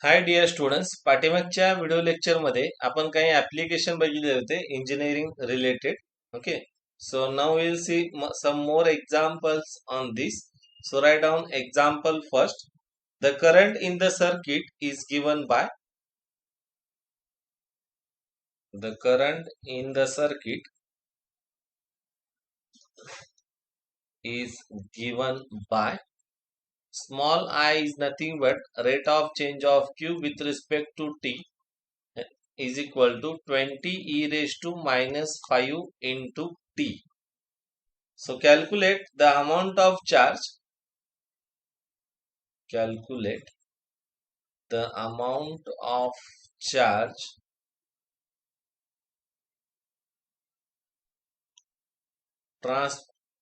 हाय dear students, पाठीमागच्या video लेक्चरमध्ये आपण काही ऍप्लिकेशन बघितले होते engineering related. Okay, so now will see some more examples on this. So write down example first. The current in the circuit is given by. The current in the circuit is given by small I is nothing but rate of change of Q with respect to T is equal to 20 e raised to minus 5 into T. So calculate the amount of charge. Calculate the amount of charge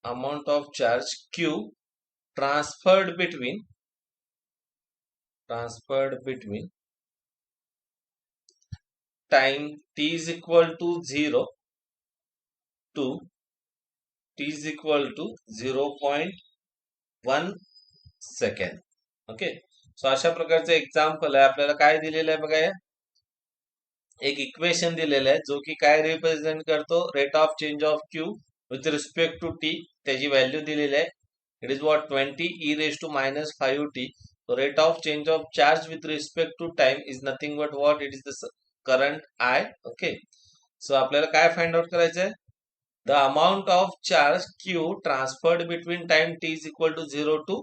amount of charge Q transferred between time t is equal to 0 to t is equal to 0.1 second. Okay, so अशा प्रकारचं example आहे. आपल्याला काय दिलेलं आहे बघा, एक equation दिलेलं आहे जो की काय रिप्रेझेंट करतो, rate of change of q with respect to t. त्याची व्हॅल्यू दिलेली आहे. It is what 20 e raise to minus 5 t. So rate of change of charge with respect to time is nothing but what? It is the current I. Okay, so आपल्याला काय find out करायचं आहे? The amount of charge Q transferred between time t is equal to 0 to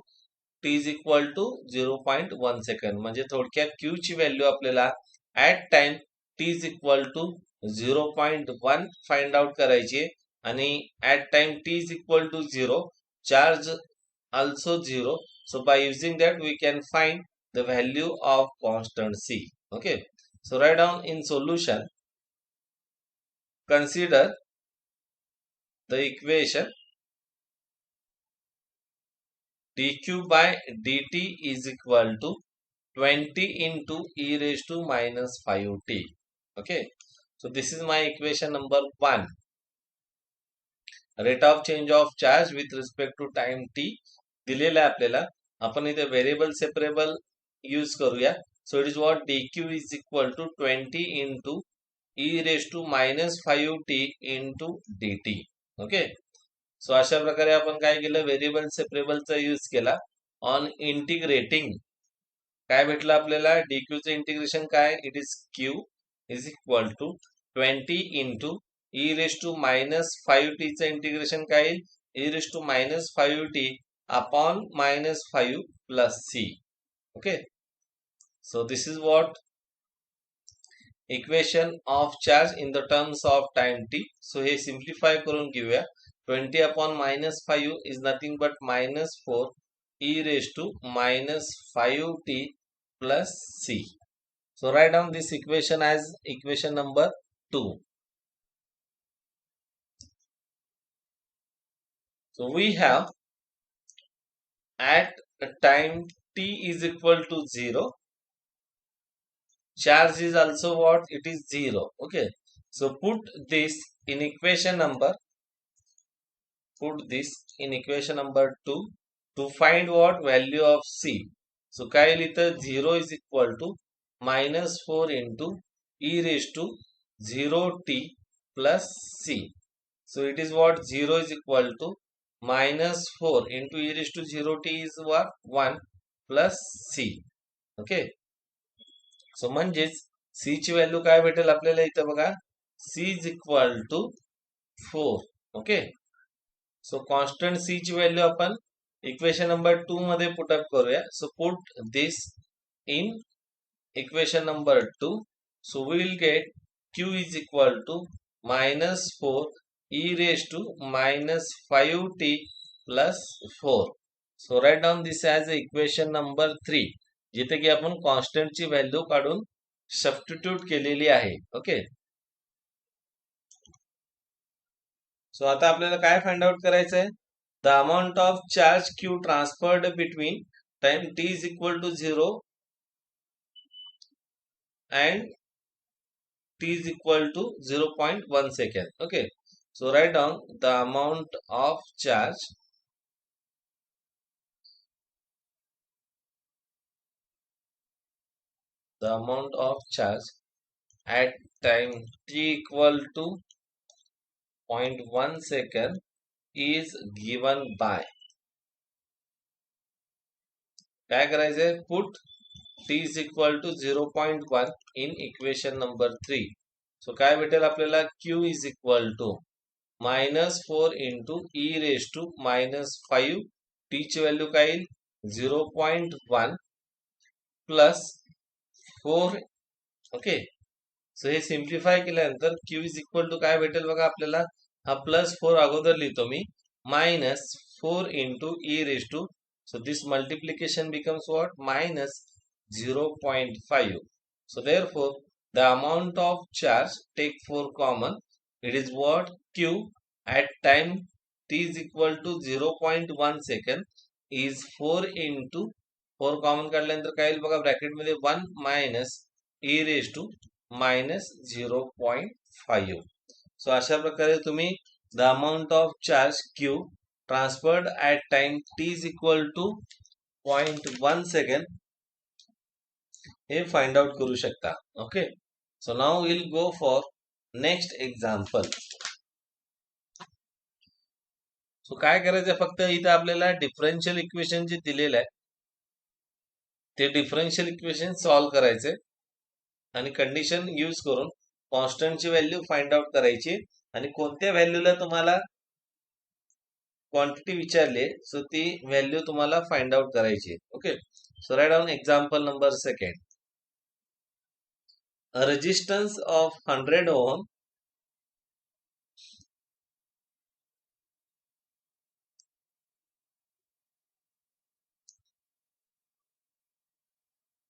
t is equal to 0.1 second. म्हणजे थोडक्यात Q ची value आपल्याला at time t is equal to 0.1 find out करायची आणि at time t is equal to 0 charge also 0. So by using that we can find the value of constant C. Okay, so write down in solution. Consider the equation dq by dt is equal to 20 into e raised to minus 5t. Okay, so this is my equation number 1. Rate of change of charge with respect to time t दिलेला आहे आपल्याला. आपण इथे variable separable use करूया. So it is what dq is equal to 20 into e raised to minus 5t into dt. Okay, so अशा प्रकारे आपण काय केलं, व्हेरिएबल सेपरेबलचा यूज केला. ऑन इंटिग्रेटिंग काय भेटलं आपल्याला, dq चं इंटिग्रेशन काय, it is q is equal to 20 into e raised to minus 5t चं इंटिग्रेशन काय येईल, e raised to minus 5t upon minus 5 plus c. Okay, so this is what equation of charge in the terms of time t. So hey simplify करून घेऊया. 20 upon minus 5 is nothing but minus 4 e raised to minus 5t plus c. So write down this equation as equation number 2. So we have at time t is equal to 0, charge is also what, it is 0. Okay, so put this in equation number 2 to find what value of c. So काय लिहितं, 0 is equal to minus 4 into e raised to 0t plus c. So it is what, 0 is equal to minus 4 into e raised to 0t is what, 1 plus c. Okay, सो म्हणजेच c ची व्हॅल्यू काय भेटेल आपल्याला इथं बघा, c is equal to 4. Okay, so constant c ची value आपण इक्वेशन नंबर 2 मध्ये पुट अप करूया. So put this in equation number 2. So we will get q is equal to minus 4 e raised to minus 5t plus 4. So write down this as equation number 3, जिथे की आपण कॉन्स्टंटची value काढून substitute केलेली आहे. Okay, सो आता आपल्याला काय find out करायचं आहे, the amount of charge q transferred between time t is equal to 0 and t is equal to 0.1 second. Okay, so write down the amount of charge the amount of charge at time t equal to 0.1 second is given by. काय करायचंय? Put t is equal to 0.1 in equation number 3. So काय भेटेल आपल्याला? Q is equal to -4 into e raised to -5. t ची व्हॅल्यू काय येईल? 0.1 plus 4. Okay, सो हे simplify केल्यानंतर Q इज इक्वल टू काय भेटेल बघा आपल्याला? हा +4 अगोदर लिहितो मी, -4 into e raised to, so this multiplication becomes what? -0.5. So therefore the amount of charge, take 4 common, it is what? Q at time t is equal to 0.1 second is 4 into 4 common काढल्यानंतर काय येईल बघा? Bracket मध्ये 1 minus e raised to -0.5. So अशा प्रकारे तुम्ही the amount of charge Q transferred at time t is equal to 0.1 second हे find out करू शकता. Okay, so now will go for next example. So काय करायचं? फक्त इथं आपल्याला डिफरन्शियल इक्वेशन जे दिलेलं आहे ते डिफरन्शियल इक्वेशन सॉल्व्ह करायचे आणि कंडिशन यूज करून कॉन्स्टंटची व्हॅल्यू फाइंड आउट करायची आणि कोणत्या व्हॅल्यूला तुम्हाला क्वांटिटी विचारली सो ती व्हॅल्यू तुम्हाला फाइंड आउट करायची. Okay, so write down example number second. A resistance of 100 ohm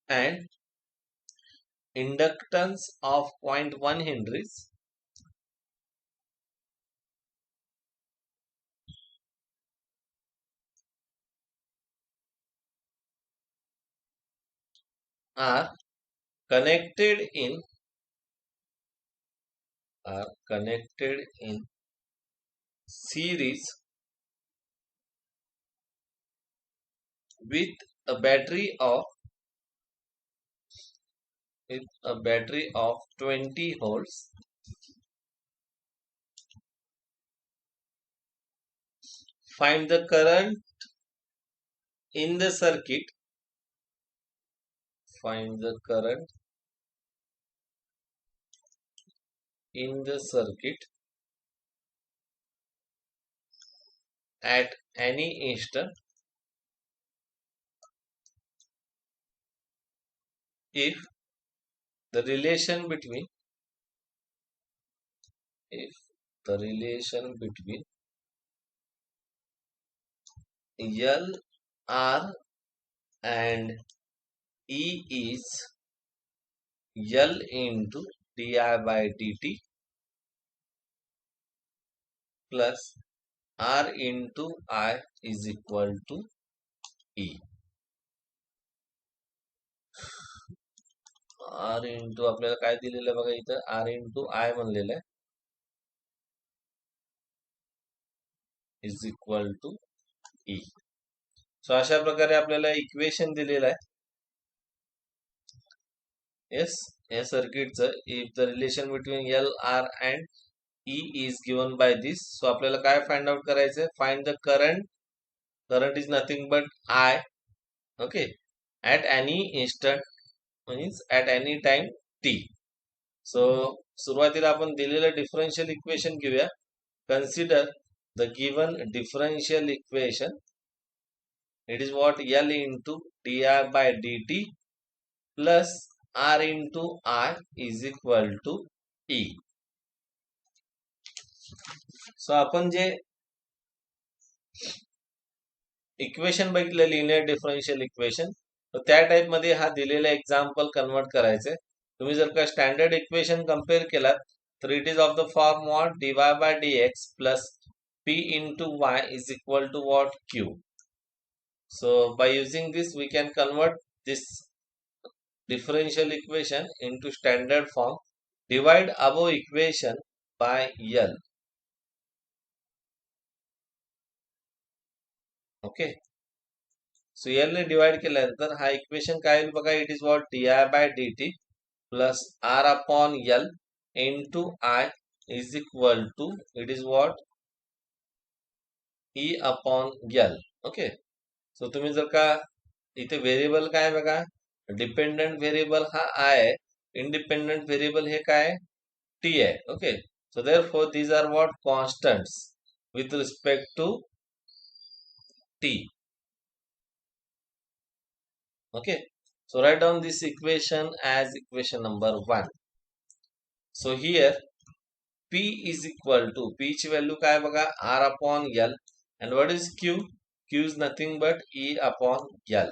and inductance of 0.1 Henries are connected in series with a battery of 20 volts. Find the current in the circuit. Find the current in the circuit at any instant if the relation between L, R and E is L into di by dt plus R into I is equal to E. R into आपल्याला काय दिलेलं आहे बघा इथं? R into I म्हणलेलं आहे is equal to E. So अशा प्रकारे आपल्याला इक्वेशन दिलेलं आहे. येस, या सर्किटचं if the relation between L, R अँड E is given by this. So आपल्याला काय फाइंड आउट करायचं? Find the current. Current is nothing but I. Okay, at any instant means at any time t. So सुरुवातीला आपण दिलेलं differential equation घेऊया. Consider the given differential equation. It is what? L into di by dt plus R into I is equal to E. सो आपण जे equation बघितलं linear differential equation, तर त्या type मध्ये हा दिलेला एक्झाम्पल कन्वर्ट करायचंय. तुम्ही जर का स्टँडर्ड इक्वेशन कंपेअर केलात तर it is of the form what? dy by dx plus p into y is equal to what? Q. So by using this we can convert this differential equation into standard form. Divide above equation by L. Okay, so L ने divide केल्यानंतर हा equation काय येईल बघा, it is what di/dt plus r upon L into I is equal to it is what E upon L. Okay. So तुम्ही जर का इथे व्हेरिएबल काय बघा, डिपेंडंट व्हेरिएबल हा आय आहे, इंडिपेंडंट व्हेरिएबल हे काय टी आहे. Okay. So therefore these are what constants with respect to t. Okay, so write down this equation as equation number 1. So here p is equal to, p ची व्हॅल्यू काय बघा, r upon l, and what is q? q is nothing but e upon l.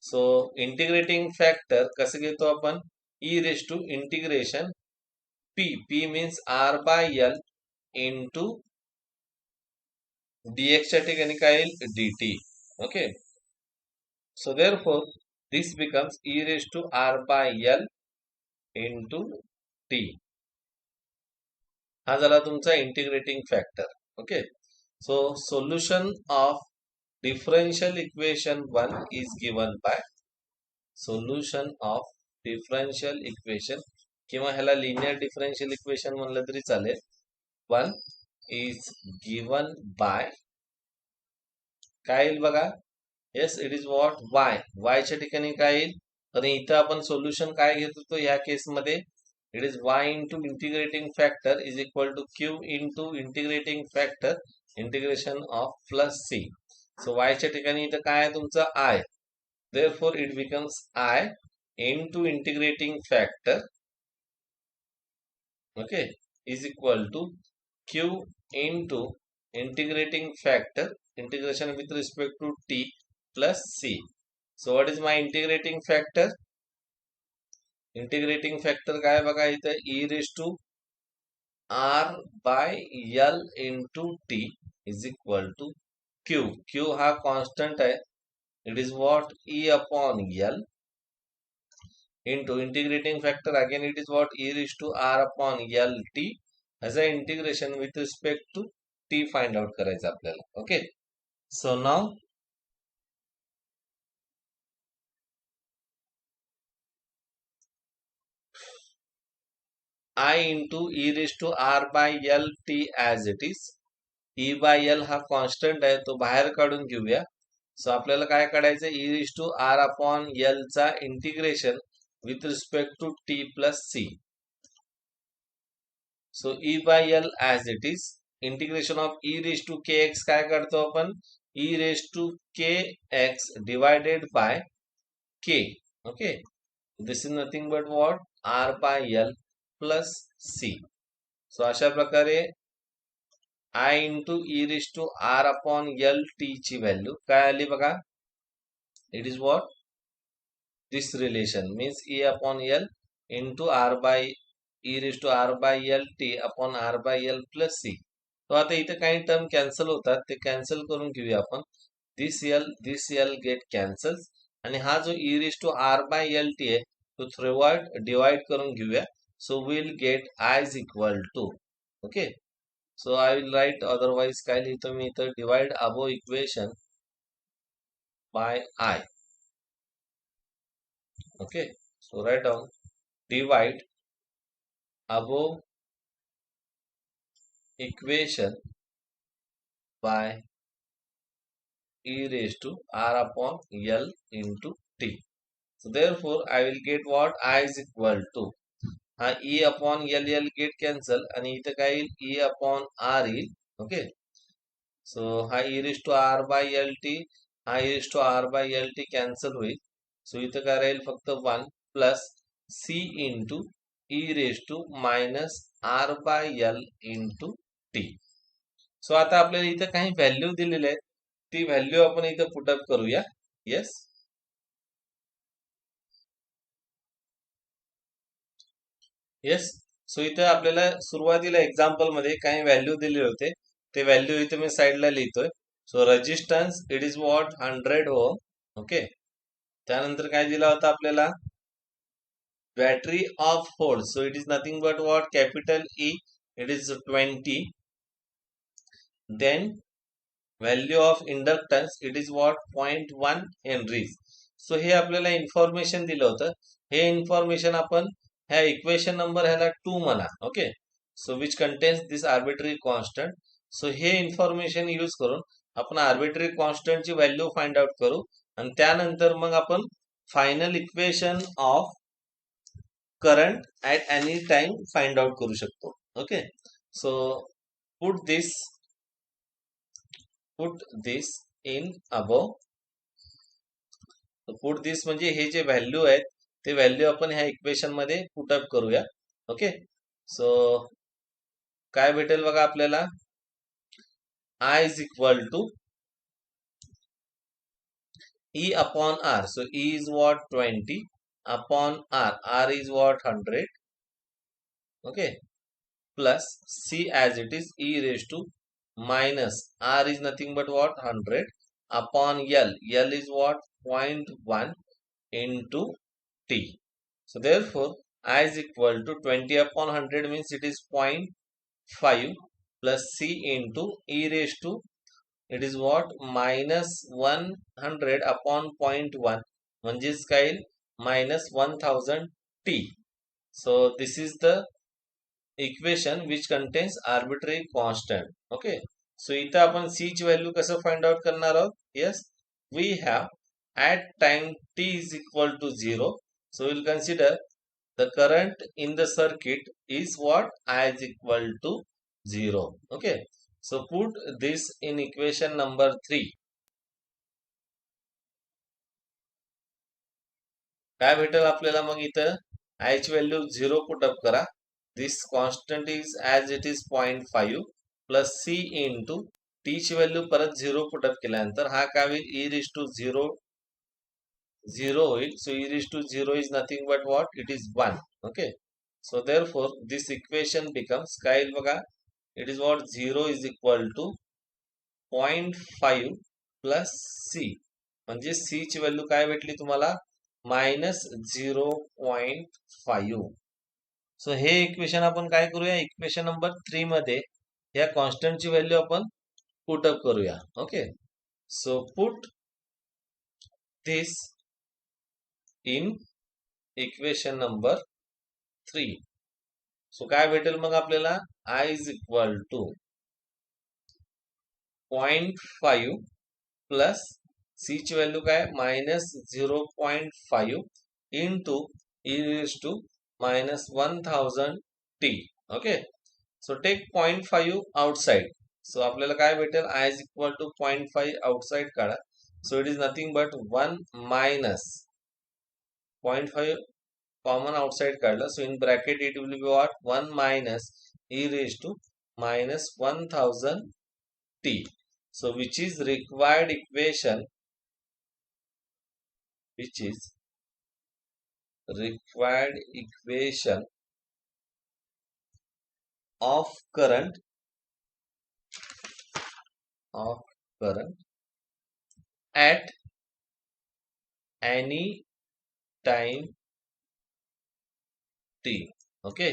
So integrating factor कसं घेतो आपण, e raised to integration p means r by l into dx च्या ठिकाणी काय येईल dt. Okay. So therefore this becomes e raised to r by l into t. हा झाला तुमचा integrating factor. Okay. So solution of differential equation 1 is given bye, solution of differential equation किंवा ह्याला linear differential equation म्हणलं तरी चालेल, 1 is given bye काय येईल बघा, yes it is what y च्या ठिकाणी काय येईल, तर इथं आपण सोल्युशन काय घेत होतो ह्या केसमध्ये, it is y into integrating factor is equal to q into integrating factor integration of plus c. So y च्या ठिकाणी इथं काय आहे तुमचं i, therefore it becomes i into integrating factor, okay, is equal to q into integrating factor integration with respect to t plus c. So what is my integrating factor? Integrating factor काय बघा इथं e raised to r by l into t is equal to q. q हा constant आहे, it is what e upon l into integrating factor again it is what e raised to r upon l t as a integration with respect to t find out करायचं आपल्याला. Okay. So now I into e raised to r by l t as it is. e by l हा constant आहे, तो बाहेर काढून घेऊया. सो आपल्याला काय काढायचं, e raised to r upon l चा integration with respect to t plus c. So e by l as it is, integration of e raised to kx काय काढतो आपण, e raised to kx divided by k. Okay. This is nothing but what r by l plus c. So अशा प्रकारे i into e raise to r upon l t ची व्हॅल्यू काय आली बघा, it is what this relation means e upon l into r by e raise to r by l t upon r by l plus c. तो आता इथे काही term cancel होतात, ते कॅन्सल करून घेऊया आपण. दिस l गेट कॅन्सल आणि हा जो e raise to r by l t आहे तो थ्रूआउट डिवाइड करून घेऊया. So we'll get I is equal to, okay. So I will write, otherwise काय लिहितो मी इथं, divide above equation by I. Okay. So write down divide above equation by e raised to r upon l into t. So therefore I will get what I is equal to, हा e upon L L get cancel आणि इथं काय येईल e upon R येईल. Okay. So हा e raise to R by L T, हा e raise to R by L T cancel होईल. So इथं काय राहील फक्त 1 plus c into e raise to minus R by L into T. So आता आपल्याला इथं काही व्हॅल्यू दिलेले आहेत, ती व्हॅल्यू आपण इथं पुटअप करूया. येस. येस. सो इथे आपल्याला सुरुवातीला एक्झाम्पल मध्ये काही व्हॅल्यू दिले होते, ते व्हॅल्यू इथे मी साईडला लिहितोय. So resistance it is what 100 ohm. Okay. त्यानंतर काय दिला होता आपल्याला, battery of hold, so it is nothing but what capital E, it is 20. Then value of inductance it is what 0.1 henries. So हे आपल्याला इन्फॉर्मेशन दिलं होतं. हे इन्फॉर्मेशन आपण ह्या इक्वेशन नंबर ह्याला 2 म्हणा. Okay, so which contains this arbitrary constant. So हे information use करून आपण आर्बिटरी कॉन्स्टंटची व्हॅल्यू फाइंड आउट करू आणि त्यानंतर मग आपण final equation of current at any time find out करू शकतो. Okay, so put this in above. Put this म्हणजे हे जे व्हॅल्यू आहेत ते व्हॅल्यू आपण ह्या इक्वेशन मध्ये पुट अप करूया. ओके, सो काय भेटेल बघा आपल्याला. I is equal to E upon R. So E is what 20 upon R. R is what 100. Okay, plus C as it is E raised to minus R is nothing but what 100 upon L. L is what 0.1 into T. So therefore I is equal to 20 upon 100 means it is 0.5 plus C into E raised to it is what minus 100 upon 0.1 म्हणजेच काय minus 1000 T. So this is the equation which contains arbitrary constant. Okay, so इथं आपण C ची value कसं find out करणार आहोत. Yes, we have at time t is equal to 0. So we'll consider the current in the circuit is what I is equal to 0. Okay, so put this in equation number 3. काय भेटेल आपल्याला मग इथं I ची value 0 put up करा. This constant is as it is 0.5 plus C into T ची value परत 0 put up केल्यानंतर हा काय होईल e raised to 0 0 होईल. So e raised to 0 is nothing but what it is 1. Okay, so therefore this equation becomes काय येईल बघा. It is what 0 is equal to 0.5 plus C म्हणजे C ची व्हॅल्यू काय भेटली तुम्हाला minus 0.5. सो हे इक्वेशन आपण काय करूया इक्वेशन नंबर 3 मध्ये या कॉन्स्टंटची व्हॅल्यू आपण पुट अप करूया. Okay, so put this in equation number 3. सो काय भेटेल मग आपल्याला I is equal to 0.5 plus C ची व्हॅल्यू काय minus 0.5 into e raised to minus 1000 T. Okay, so take 0.5 outside. So आपल्याला काय भेटेल I is equal to 0.5 outside काढा. So it is nothing but 1 minus 0.5 common outside काढला. So in bracket it will be what 1 minus e raised to minus 1000 T. So which is required equation of current at any time t. Okay,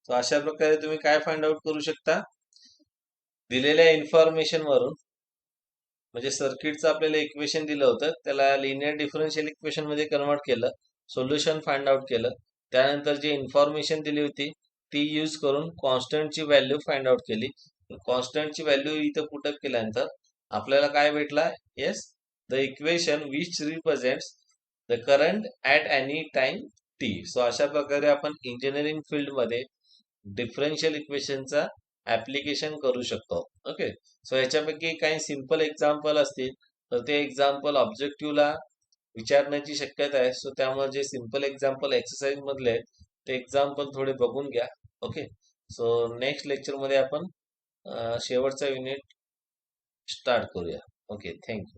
so अशा प्रकारे तुम्ही काय find out करू शकता दिलेल्या information वरून. म्हणजे सर्किटचं आपल्याला इक्वेशन दिलं होतं त्याला लिनियर डिफरन्शियल इक्वेशन मध्ये कन्वर्ट केलं, सोल्युशन फाइंड आउट केलं, त्यानंतर जी इन्फॉर्मेशन दिली होती ती यूज करून कॉन्स्टंटची व्हॅल्यू फाइंड आउट केली. कॉन्स्टंटची व्हॅल्यू इथं पुट अप केल्यानंतर आपल्याला काय भेटला. Yes, the equation which represents the current at any time T. So अशा प्रकारे आपण इंजिनिअरिंग फील्ड मध्ये डिफरन्शियल इक्वेशनचा ऍप्लिकेशन करू शकतो. ओके, सो याच्यापैकी काही सिंपल एक्झाम्पल असतील तर ते एक्झाम्पल ऑब्जेक्टिव्हला विचारण्याची शक्यता आहे. सो त्यामुळे जे सिंपल एक्झाम्पल एक्सरसाइज मधले आहेत ते एक्झाम्पल थोडे बघून घ्या. ओके, सो नेक्स्ट लेक्चर मध्ये आपण शेवटचा युनिट स्टार्ट करूया. Okay, thank you.